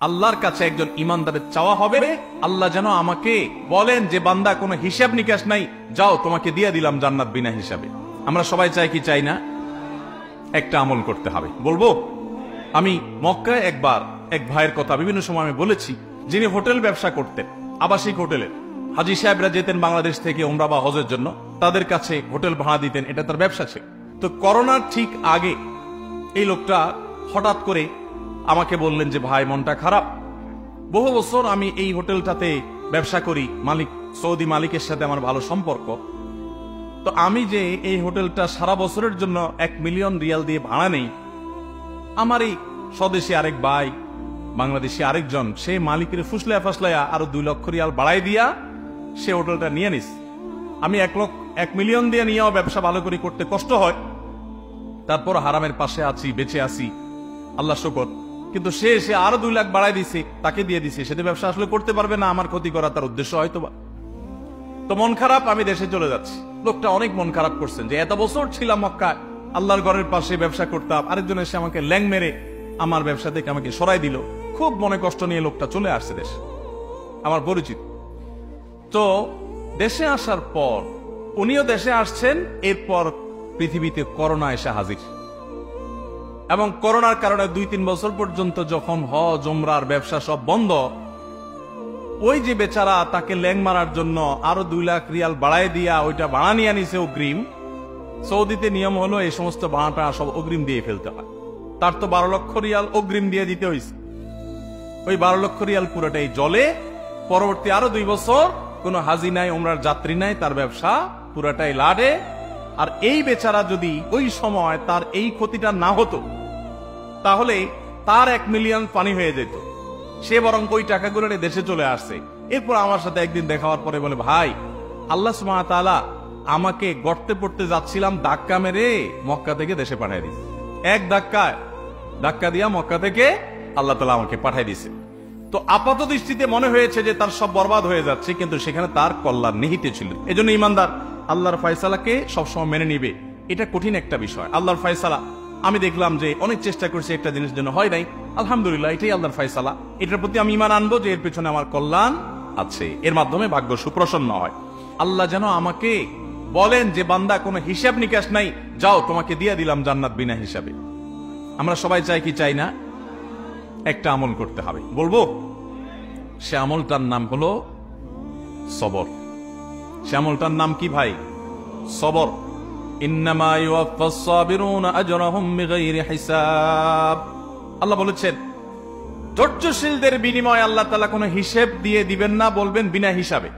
আল্লাহর কাছে একজন ইমানদারের চাওয়া হবে, আল্লাহ যেন আমাকে বলেন যে বান্দা কোনো হিসাব নিকাশ নাই, যাও তোমাকে দিয়ে দিলাম জান্নাত বিনা হিসাবে। আমরা সবাই চাই কি চাই না? একটা আমল করতে হবে। বলবো, আমি মক্কায় একবার এক ভাইয়ের কথা বিভিন্ন সময় আমি বলেছি, যিনি হোটেল ব্যবসা করতেন, আবাসিক হোটেলের। হাজী সাহেবরা যেতেন বাংলাদেশ থেকে উমরা বা হজের জন্য, তাদের কাছে হোটেল ভাড়া দিতেন, এটা তার ব্যবসা ছিল। তো করোনার ঠিক আগে এই লোকটা হঠাৎ করে আমাকে বললেন যে ভাই মনটা খারাপ, বহু বছর আমি এই হোটেলটাতে ব্যবসা করি, মালিক সৌদি মালিকের সাথে আমার ভালো সম্পর্ক, তো আমি যে এই হোটেলটা সারা বছরের জন্য 1 মিলিয়ন রিয়াল দিয়ে ভাড়া নেই, আমার এই স্বদেশী আরেক ভাই বাংলাদেশি আরেকজন, সে মালিকের ফুসলায়া ফাসলায়া আরো 2 লক্ষ রিয়াল বাড়াই দিয়া সে হোটেলটা নিয়ে নিস। আমি 1 মিলিয়ন দিয়ে নিয়েও ব্যবসা ভালো করে করতে কষ্ট হয়, তারপর হারামের পাশে আছি, বেঁচে আছি, আল্লাহ শুকর। কিন্তু সে আরো 2 লাখ বাড়াই দিছে, তাকে দিয়ে দিছে, সে ব্যবসা আসলে করতে পারবে না, আমার ক্ষতি করা তার উদ্দেশ্য হয়তো বা। তো মন খারাপ, আমি দেশে চলে যাচ্ছি। লোকটা অনেক মন খারাপ করছেন যে এত বছর ছিলাম মক্কায়, আল্লাহর ঘরের পাশে ব্যবসা করতাম, আরেকজন এসে আমাকে ল্যাং মেরে আমার ব্যবসা থেকে আমাকে সরাই দিল। খুব মনে কষ্ট নিয়ে লোকটা চলে আসছে দেশে, আমার পরিচিত। তো দেশে আসার পর উনিও দেশে আসছেন, এরপর পৃথিবীতে করোনা এসে হাজির, এবং করোনার কারণে 2-3 বছর পর্যন্ত যখন হজ উমরার ব্যবসা সব বন্ধ, ওই যে বেচারা তাকে ল্যাং মারার জন্য আরো 2 লাখ রিয়াল বাড়ায় দিয়া ওইটা ভাড়া নিয়ে নিছে অগ্রিম। সৌদিতে নিয়ম হলো এই সমস্ত ভাড়াটা সব অগ্রিম দিয়ে ফেলতে হয়। তার তো 12 লক্ষ রিয়াল অগ্রিম দিয়ে দিতে হয়েছে। ওই 12 লক্ষ রিয়াল পুরোটাই জলে। পরবর্তী আরো 2 বছর কোনো হাজি নাই, উমরার যাত্রী নাই, তার ব্যবসা পুরাটাই লাডে। আর এই বেচারা যদি ওই সময় তার এই ক্ষতিটা না হতো, তাহলে তার 1 মিলিয়ন পানি হয়ে যেত। সে বরং ওই টাকাগুলো দেশে চলে আসছে। এরপর আমার সাথে একদিন দেখা হওয়ার পরে বলে, ভাই আল্লাহ সুবহানাহু ওয়া তাআলা আমাকে গর্তে পড়তে যাচ্ছিলাম, ধাক্কা মেরে মক্কা থেকে দেশে পাঠিয়ে দিয়েছে। এক ধাক্কা দিয়া মক্কা থেকে আল্লাহ তাআলা আমাকে পাঠিয়ে দিয়েছে। তো আপাত দৃষ্টিতে মনে হয়েছে যে তার সব বরবাদ হয়ে যাচ্ছে, কিন্তু সেখানে তার কল্যাণ নিহিত ছিল। এজন্য ইমানদার আল্লাহর ফয়সালাকে সবসময় মেনে নিবে। এটা কঠিন একটা বিষয়। আল্লাহর ফয়সালা আমি দেখলাম যে অনেক চেষ্টা করছে, একটা জিনিস জন্য হয় নাই, আলহামদুলিল্লাহ, এটাই আল্লাহর ফয়সালা। এটার প্রতি আমি ঈমান আনবো যে এর পেছনে আমার কল্যাণ আছে, এর মাধ্যমে ভাগ্য সুপ্রসন্ন হয়। আল্লাহ যেন আমাকে বলেন যে বান্দা কোনো হিসাব নিকাশ নাই, যাও তোমাকে দিয়ে দিলাম জান্নাত বিনা হিসাবে। আমরা সবাই চাই কি চাই না? একটা আমল করতে হবে। বলবো, সে আমলটার নাম হলো সবর। সে আমলটার নাম কি ভাই? সবর। ইন্নামা ইউওয়াফাস সাবিরুনা আজরাহুম বিগাইরি হিসাব। আল্লাহ বলেছেন, ধৈর্যশীলদের বিনিময়ে আল্লাহ তাআলা কোনো হিসাব দিয়ে দিবেন না, বলবেন বিনা হিসাবে।